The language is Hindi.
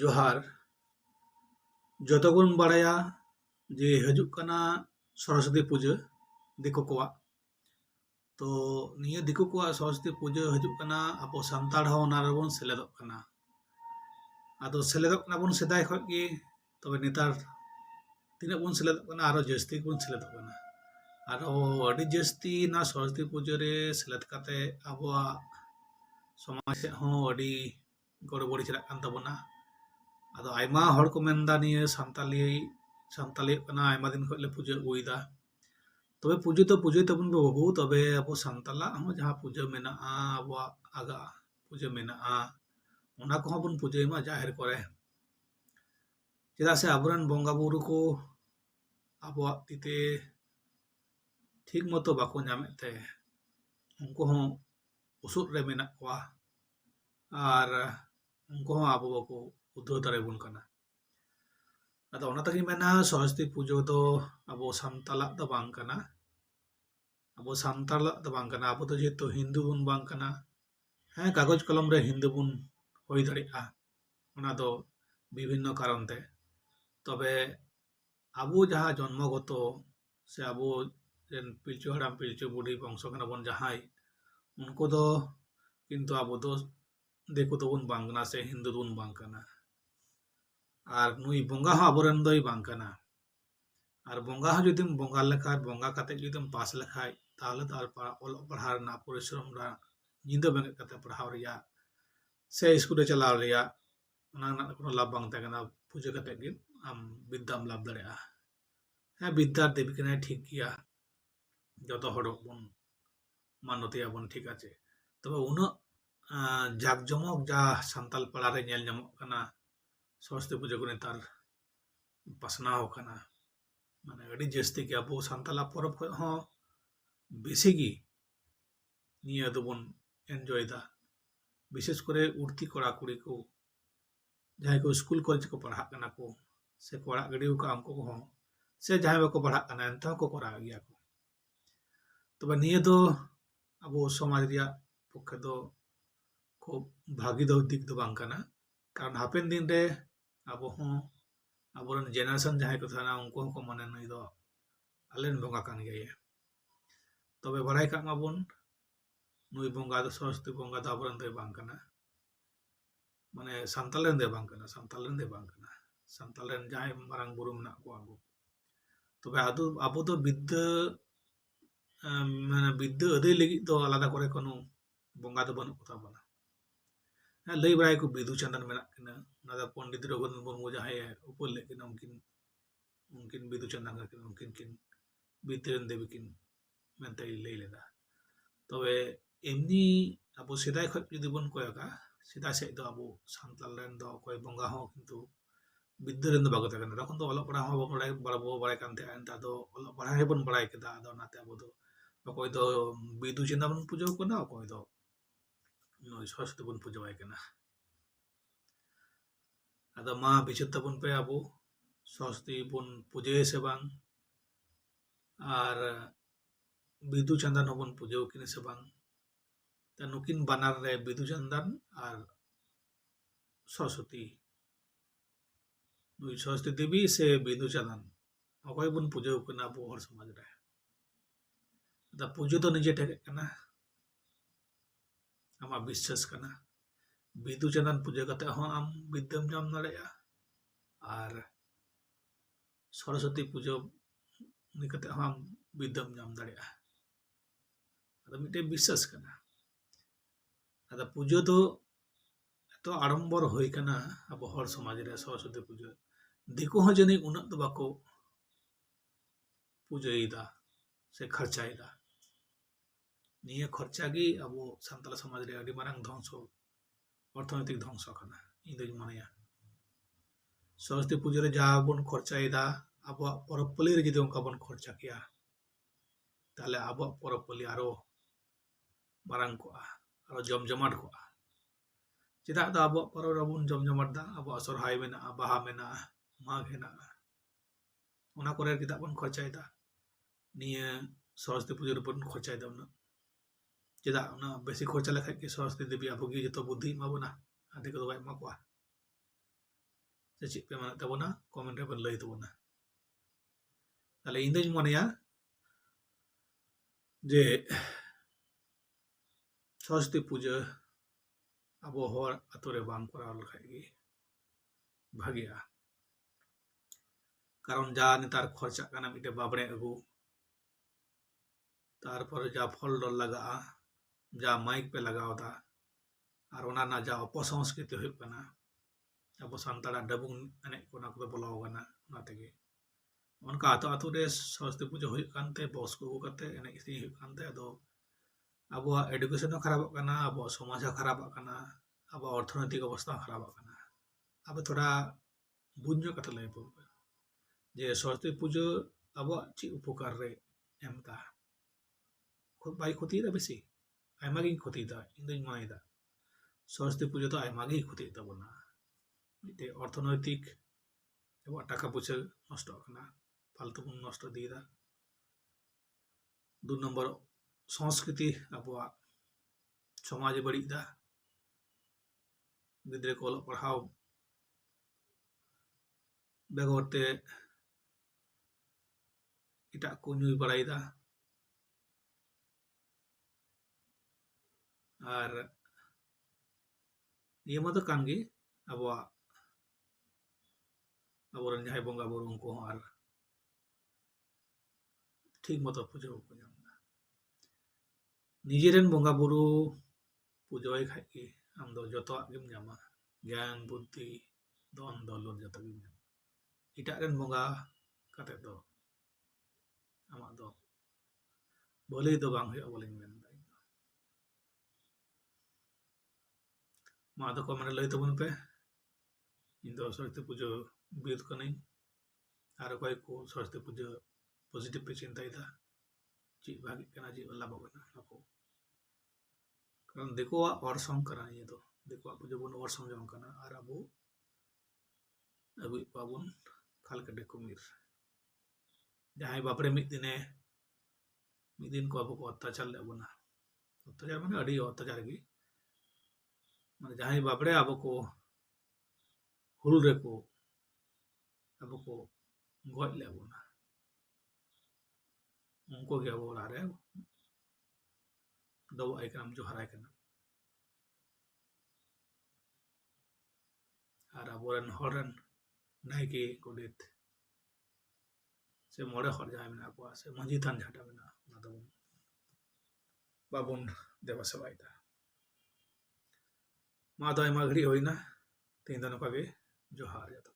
जोहार जतगुन बाड़ाया जे हजूक कना सरस्वती पूजा दिको कोआ तो निया दिको कोआ सरस्वती पूजा हजूक कना अब सानताड़ हो ओना रेबोन सेलेदोग कना आदो सेलेदोग कना बोन सेदाय खय गे तबे नेतार तिना बोन सेलेदोग कना आरो जस्ती बोन सेलेदोग कना आरो अडी जस्ती ना सरस्वती पूजा रे सेलेद काते आबो समाज से हो अडी गड़बड़ी चलाक कान तबोना आदो आयमा हड़ को मेनदा निये सानताली कना आयमा दिन खले पूजा अगुइदा तबे पूजा तबन बाबू तबे अब सानताला हो जहाँ पूजा मेना अब आगा पूजा मेना ओना को बन पूजा मा जाहिर करे चेदा से आबरन बंगा बुरु को अब तीते ठीक मतो बाको नामेते उनको हो उसुर रे मेना कोआ और उनको हो अब बाको उद्धव दारेबुन कना अदा ओना तकी मेना सरस्वती पूजा दो अब सानताला दो बांग कना अब सानताला दो बांग कना अब तो जेतो हिंदू बुन बांग कना हाँ कागज कलम रे हिंदू बुन होई दाड़ेआ ओना दो विभिन्न कारण ते तबे आबो जहाँ जन्मगत से आबो जेन पिलचु हड़ाम पिलचु बुढ़ी वंश कना बन जहाई उनको दो किंतु आबो दो देखो तो बुन बांगना से हिंदू बुन बांग कना और नुई बंगा हो आबोरन दोई बांग कना और बंगा हो जुदिम बंगा लेखाय बंगा काते जुदिम पास लेखाय ताहले तार ऑल पढ़ार ना परिश्रम रा निंदा बेंगे काते पढ़ाव रिया से स्कूल रे चलाव रिया ओना ना कोनो लाभ बांग तकना पूजा काते गे आम विद्याम लाभ दाड़ेआ हाँ विद्या देवी कना ठीक गया जतो हड़ बन मानतिया बन ठीक आछे तबे उना जाक जमक जा सानताल पड़ा रे नेल नामक कना सरस्वती पूजा को नेतार पासनाव कना माने अडी जस्ती के अब सानताला परब खय हो बेसी गी निया दोबन एनजॉय दा विशेष करे उड़ती कड़ा कुड़ी को जहाँ को स्कूल कॉलेज को पढ़ा कना को से कोड़ा गड़ी का हमको हो से जहाँ को पढ़ा कना एंत को करा गया को तबे निया दो अब समाज रिया पक्षे दो खूब भागी दो दिक दो बांग कना कारण हापेन दिन रे अब हो आबोरन जेनारेशन जहाँ को थाना उनको को माने नई दो आलेन बंगा कान गए तबे बड़ाई का माबन नुई बंगा दो सरस्वती बंगा दो आबोरन दो बांग कना माने सानताल रेन दो बांग कना सानताल रेन जहाँ मारंग बुरु मना को आगो तबे आबो दो विद्या माने विद्या अदय लगी दो आलादा करे कोनो बंगा दो बनु को ताबना हाँ लई बड़ाई को विदु चंदन मेना किना नादा पंडित रघुनाथ मुर्मू जहाँ ऊपर लेकिन उनकिन विदु चंदन उनकिन किन विद्यारन देवी किन मेनते लई लेदा तबे एमनी अब सेदाय खय जुदी बन कोयका सेदा से दो अब सानताल रेन दो कोय बंगा हो किंतु विद्यारन दो बागो तकन तखन तो अलग पढ़ा हो बड़ाय कानते एंता दो अलग पढ़ा हे बन बड़ाय केदा आदो नाते अब दो अकोय दो विदु चंदन बन पूजा कोना अकोय दो नई सरस्वती बन पूजा वाय कना आदा मा बिचार तबन पे अब सरस्वती बन पूजा से बांग और विदु चंदन बन पूजा किने से बांग ता नुकिन बानार रे विदु चंदन और सरस्वती नुई सरस्वती देवी से विदु चंदन अकोय बन पूजा कना अब हर समाज रे दा पूजा तो निजे ठेके कना आमा विश्वास कना विदु चंदन पूजा कते हो आम विद्याम जाम दाड़ेया और सरस्वती पूजा नि कते हो आम विद्याम जाम दाड़ेया अदा मिटे विश्वास कना अदा पूजा तो तो आडम्बर होई कना अब हर समाज रे सरस्वती पूजा दिको हो जनी उना तो बाको पूजाईदा से खर्चाईदा निया खर्चा गी अब सानताल समाज रे अडी मारंग ध्वंस अर्थनैतिक ध्वंस कना इंदुज मानेया सरस्वती पूजा रे जा बन खर्चाईदा अब परपली रे जदि उनका बन खर्चा किया ताले अब परपली आरो मारंग को आरो जमजमाट को चेदा दा अब पर रबुन जमजमाट दा अब सरहाय मेना बाहा मेना माघ हेना ओना करे चेदा बन खर्चाईदा निया सरस्वती पूजा रे बन खर्चाईदा उना चेदा उना बेसी खर्चा लेखाय कि सरस्वती देवी आबो गी जतो बुद्धि माबोना आदि को बाय माकुआ ᱥᱮ ᱪᱮᱫ ᱯᱮ ᱢᱮᱱᱮᱫ ᱛᱟᱵᱚᱱᱟ ᱠᱚᱢᱮᱱᱴ ᱨᱮᱵᱚᱱ ᱞᱟᱹᱭ ᱛᱟᱵᱚᱱᱟ ᱛᱟᱦᱞᱮ ᱤᱧ ᱫᱩᱧ ᱢᱚᱱᱮᱭᱟ ᱡᱮ ᱥᱚᱨᱚᱥᱚᱛᱤ ᱯᱩᱡᱟᱹ ᱟᱵᱚ ᱦᱚᱲ ᱟᱛᱳ ᱨᱮ ᱵᱟᱝ ᱠᱚᱨᱟᱣ ᱞᱮᱠᱷᱟᱡ ᱜᱮ ᱵᱷᱟᱜᱮᱜᱼᱟ ᱠᱟᱨᱚᱱ ᱡᱟ ᱱᱮᱛᱟᱨ ᱠᱷᱚᱨᱪᱟᱜ ᱠᱟᱱᱟ ᱢᱤᱫᱴᱮᱡ ᱵᱟᱸᱵᱲᱮ ᱟᱹᱜᱩ ᱛᱟᱨᱯᱚᱨᱮ ᱡᱟ ᱯᱷᱚᱞ ᱰᱚᱞ ᱞᱟᱜᱟᱜᱼᱟ যা মাইক পে লাগাও দা আর ওনা না যা অপসংস্কৃতি ᱦᱩᱭᱩᱜ ᱠᱟᱱᱟ ᱟᱵᱚ ᱥᱟᱱᱛᱟᱲᱟᱜ ᱰᱟᱵᱩᱝ ᱮᱱᱮᱡ ᱠᱚ ᱚᱱᱟ ᱠᱚᱫᱚ ᱵᱚᱞᱚ ᱟᱠᱟᱱᱟ ᱚᱱᱟ ᱛᱮᱜᱮ ᱚᱱᱠᱟ ᱟᱛᱳ ᱟᱛᱳ ᱨᱮ ᱥᱚᱨᱚᱥᱚᱛᱤ ᱯᱩᱡᱟᱹ ᱦᱩᱭᱩᱜ ᱠᱟᱱᱛᱮ ᱵᱚᱥ ᱠᱚ ᱟᱹᱜᱩ ᱠᱟᱛᱮ ᱮᱱᱮᱡ ᱥᱮᱨᱮᱧ ᱦᱩᱭᱩᱜ ᱠᱟᱱᱛᱮ ᱟᱫᱚ ᱟᱵᱚᱣᱟᱜ ᱮᱰᱩᱠᱮᱥᱚᱱ ᱦᱚᱸ ᱠᱷᱟᱨᱟᱯᱚᱜ ᱠᱟᱱᱟ ᱟᱵᱚᱣᱟᱜ ᱥᱚᱢᱟᱡᱽ ᱦᱚᱸ ᱠᱷᱟᱨᱟᱯᱚᱜ ᱠᱟᱱᱟ ᱟᱵᱚᱣᱟᱜ ᱚᱨᱛᱷᱚᱱᱳᱭᱛᱤᱠ ᱚᱵᱚᱥᱛᱷᱟ ᱦᱚᱸ ᱠᱷᱟᱨᱟᱯᱚᱜ ᱠᱟᱱᱟ ᱟᱵᱚ ᱛᱷᱚᱲᱟ ᱵᱩᱡᱽ ᱧᱚᱜ ᱠᱟᱛᱮ ᱞᱟᱹᱭ ᱵᱚᱱ ᱯᱮ ᱡᱮ ᱥᱚᱨᱚᱥᱚᱛᱤ ᱯᱩᱡᱟᱹ ᱟᱵᱚᱣᱟᱜ ᱪᱮᱫ ᱩᱯᱚᱠᱟᱨ ᱨᱮ ᱮᱢ ᱫᱟ ᱵᱟᱭ ᱠᱷᱚᱛᱤᱭᱮᱫᱟ ᱵᱮᱥᱤ ᱟᱭᱢᱟ ᱜᱮᱧ ᱠᱷᱚᱛᱤᱭᱮᱫᱟ ᱤᱧ ᱫᱩᱧ ᱢᱚᱱᱮᱭᱮᱫᱟ ᱥᱚᱨᱚᱥᱚᱛᱤ ᱯᱩᱡᱟᱹ ᱫᱚ ᱟᱭᱢᱟ ᱜᱮ ᱠᱷᱚᱛᱤᱭᱮᱫ ᱛᱟᱵᱚᱱᱟ ᱢᱤᱫᱴᱮᱡ ᱚᱨᱛᱷᱚᱱᱳᱭᱛᱤᱠ ᱟᱵᱚᱣᱟᱜ ᱴᱟᱠᱟ ᱯᱚᱭᱥᱟ নষ্টᱚᱜ ᱠᱟᱱᱟ ফালতু বন নষ্ট দিয়েদা 2 নম্বর সংস্কৃতি আবহাওয়া সমাজে বাড়িদা গিদ্রে কো অলᱚᱜ ᱯᱟᱲᱦᱟᱣ ᱵᱮᱜᱚᱨ ᱛᱮ ᱮᱴᱟᱜ ᱠᱚ ᱧᱩᱭ ᱵᱟᱲᱟᱭᱮᱫᱟ ᱟᱨ ᱱᱤᱭᱟᱹ ᱢᱟ ᱫᱚ ᱠᱟᱱ ᱜᱮ ᱟᱵᱚᱣᱟᱜ ᱟᱵᱚᱨᱮᱱ ᱡᱟᱦᱟᱸᱭ ᱵᱚᱸᱜᱟ ᱵᱩᱨᱩ ᱩᱱᱠᱩ ᱦᱚᱸ ᱟᱨ ᱴᱷᱤᱠ ᱢᱚᱛᱚ ᱯᱩᱡᱟᱹ ᱵᱟᱠᱚ ᱧᱟᱢᱫᱟ ᱱᱤᱡᱮᱨᱮᱱ ᱵᱚᱸᱜᱟ ᱵᱩᱨᱩ ᱯᱩᱡᱟᱹᱣᱟᱭ ᱠᱷᱟᱡ ᱜᱮ ᱟᱢ ᱫᱚ ᱡᱚᱛᱚᱣᱟᱜ ᱜᱮᱢ ᱧᱟᱢᱟ জ্ঞান বুদ্ধি ᱫᱚᱱ ᱫᱚᱞᱚᱛ ᱡᱚᱛᱚ ᱜᱮᱢ ᱧᱟᱢᱟ ᱮᱴᱟᱜ ᱨᱮᱱ ᱵᱚᱸᱜᱟ ᱠᱟᱛᱮ ᱫᱚ ᱟᱢᱟᱜ ᱫᱚ ᱵᱷᱟᱹᱞᱟᱹᱭ ᱫᱚ ᱵᱟᱝ ᱦᱩᱭᱩᱜᱼᱟ ᱵᱚᱞᱮᱧ ᱢᱮᱱᱫᱟ ᱢᱟ ᱟᱫᱚ ᱠᱚᱢᱮᱱᱴ ᱞᱟᱹᱭ ᱛᱟᱵᱚᱱ ᱯᱮ ᱤᱧ ᱫᱚ ᱥᱚᱨᱚᱥᱚᱛᱤ ᱯᱩᱡᱟᱹ ᱵᱤᱨᱩᱫ ᱠᱟᱹᱱᱟᱹᱧ ᱟᱨ ᱚᱠᱚᱭ ᱠᱚ ᱥᱚᱨᱚᱥᱚᱛᱤ ᱯᱩᱡᱟᱹ ᱯᱚᱡᱤᱴᱤᱵᱷ ᱯᱮ ᱪᱤᱱᱛᱟᱹᱭᱮᱫᱟ ᱪᱮᱫ ᱵᱷᱟᱜᱤᱜ ᱠᱟᱱᱟ ᱪᱮᱫ ᱞᱟᱵᱷᱚᱜ ᱠᱟᱱᱟ ᱚᱱᱟ ᱠᱚ ᱠᱟᱨᱚᱱ ᱫᱤᱠᱩᱣᱟᱜ ᱚᱨᱥᱚᱝ ᱠᱟᱱᱟ ᱱᱤᱭᱟᱹ ᱫᱚ ᱫᱤᱠᱩᱣᱟᱜ ᱯᱩᱡᱟᱹ ᱵᱚᱱ ᱚᱨᱥᱚᱝ ᱡᱚᱝ ᱠᱟᱱᱟ ᱟᱨ ᱟᱵᱚ ᱟᱹᱜᱩᱭᱮᱫ ᱠᱚᱣᱟ ᱵᱚᱱ ᱠᱷᱟᱞᱠᱟᱰᱮ ᱠᱩᱢᱤᱨ ᱡᱟᱦᱟᱸᱭ ᱵᱟᱯᱲᱮ ᱢᱤᱫ ᱫᱤᱱ ᱠᱚ ᱟᱵᱚ ᱠᱚ অত্যাচার ᱞᱮᱫ ᱵᱚᱱᱟ অত্যাচার মানে ᱟᱹᱰᱤ অত্যাচার ᱜᱮ মানে ᱡᱟᱦᱟᱸᱭ ᱵᱟᱯᱲᱮ ᱟᱵᱚ ᱠᱚ ᱦᱩᱞ ᱨᱮᱠᱚ ᱟᱵᱚ ᱠᱚ ᱜᱚᱡ ᱞᱮᱫ ᱵᱚᱱᱟ ᱩᱱᱠᱩ ᱜᱮ ᱟᱵᱚ ᱚᱲᱟᱜ ᱨᱮ ᱰᱚᱵᱚᱜ ᱟᱭ ᱠᱟᱱᱟ ᱡᱚᱦᱟᱨᱟᱭ ᱠᱟᱱᱟ ᱟᱨ ᱟᱵᱚᱨᱮᱱ ᱦᱚᱲ ᱨᱮᱱ ᱱᱟᱭᱠᱮ ᱜᱚᱰᱮᱛ ᱥᱮ ᱢᱚᱬᱮ ᱦᱚᱲ ᱡᱟᱦᱟᱸᱭ ᱢᱮᱱᱟᱜ ᱠᱚᱣᱟ ᱥᱮ ᱢᱟᱺᱡᱷᱤ ᱛᱷᱟᱱ ᱡᱟᱦᱟᱸᱴᱟᱜ ᱢᱮᱱᱟᱜᱼᱟ ᱚᱱᱟ ᱫᱚ ᱵᱟᱵᱚᱱ ᱫᱮᱵᱟ ᱥᱮᱵᱟᱭᱮᱫᱟ ᱢᱟ ᱫᱚ ᱟᱭᱢᱟ ᱜᱷᱟᱹᱲᱤᱡ ᱦᱩᱭᱱᱟ ᱛᱮᱦᱮᱧ ᱫᱚ ᱱᱚᱝᱠᱟ ᱜᱮ ᱡᱚᱦᱟᱨ ᱡᱚᱛᱚ